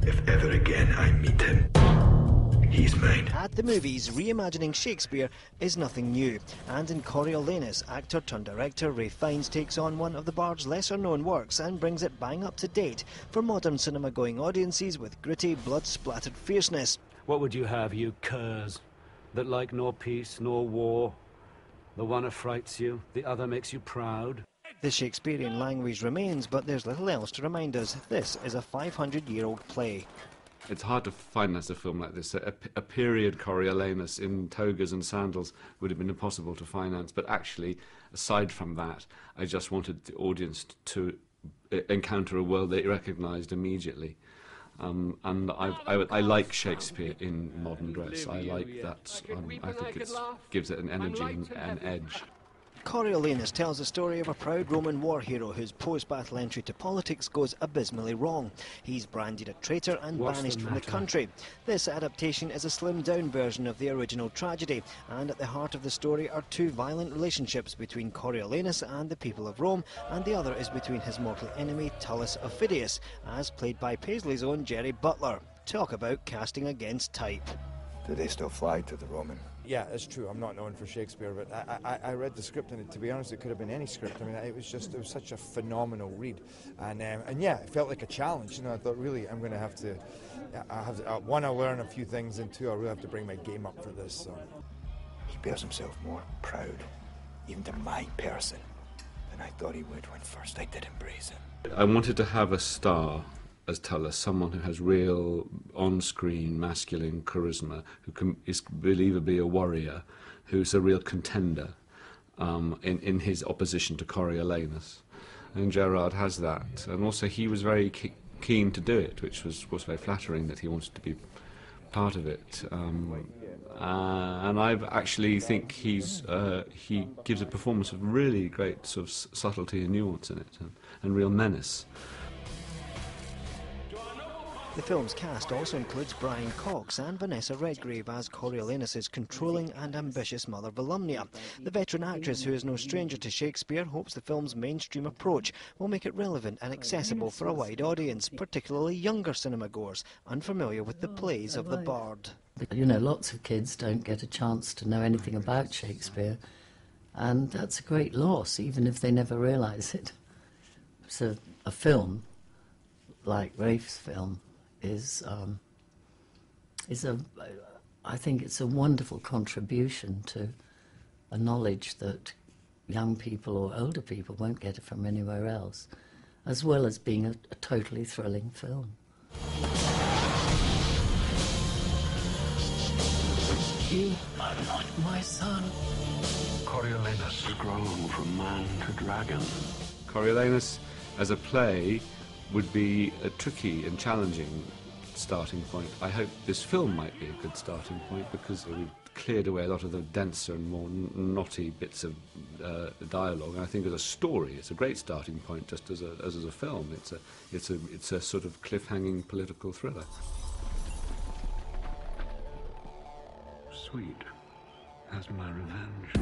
If ever again I meet him, he's mine. At the movies, reimagining Shakespeare is nothing new, and in Coriolanus, actor-turned-director Ray Fiennes takes on one of the Bard's lesser-known works and brings it bang up to date for modern cinema-going audiences with gritty, blood-splattered fierceness. What would you have, you curs, that like nor peace nor war? The one affrights you, the other makes you proud. The Shakespearean language remains, but there's little else to remind us this is a 500-year-old play. It's hard to finance a film like this. A period Coriolanus in togas and sandals would have been impossible to finance, but actually, aside from that, I just wanted the audience to encounter a world they recognised immediately. And I like Shakespeare in modern dress. I like that. I think it gives it an energy and an edge. Coriolanus tells the story of a proud Roman war hero whose post-battle entry to politics goes abysmally wrong. He's branded a traitor and banished from the country. This adaptation is a slimmed-down version of the original tragedy, and at the heart of the story are two violent relationships between Coriolanus and the people of Rome, and the other is between his mortal enemy Tullus Aufidius, as played by Paisley's own Gerry Butler. Talk about casting against type. Do they still fly to the Roman? Yeah, it's true. I'm not known for Shakespeare, but I read the script, and to be honest, it could have been any script. I mean, it was such a phenomenal read, and yeah, it felt like a challenge. You know, I thought really I'm going to have to, one, I'll learn a few things, and two, I really have to bring my game up for this. So. He bears himself more proud, even to my person, than I thought he would when first I did embrace him. I wanted to have a star as Tullus, someone who has real on-screen masculine charisma, who is believably a warrior, who's a real contender in his opposition to Coriolanus. And Gerard has that, and also he was very keen to do it, which was very flattering that he wanted to be part of it. And I actually think he gives a performance of really great sort of subtlety and nuance in it, and real menace. The film's cast also includes Brian Cox and Vanessa Redgrave as Coriolanus' controlling and ambitious mother Volumnia. The veteran actress, who is no stranger to Shakespeare, hopes the film's mainstream approach will make it relevant and accessible for a wide audience, particularly younger cinema-goers unfamiliar with the plays of the Bard. You know, lots of kids don't get a chance to know anything about Shakespeare, and that's a great loss, even if they never realise it. So a film, like Rafe's film, I think it's a wonderful contribution to a knowledge that young people or older people won't get it from anywhere else, as well as being a totally thrilling film. You are not my son. Coriolanus has grown from man to dragon. Coriolanus, as a play, would be a tricky and challenging starting point. I hope this film might be a good starting point because we've cleared away a lot of the denser and more knotty bits of dialogue. And I think as a story, it's a great starting point. Just as a film, it's a sort of cliffhanging political thriller. Sweet as my revenge.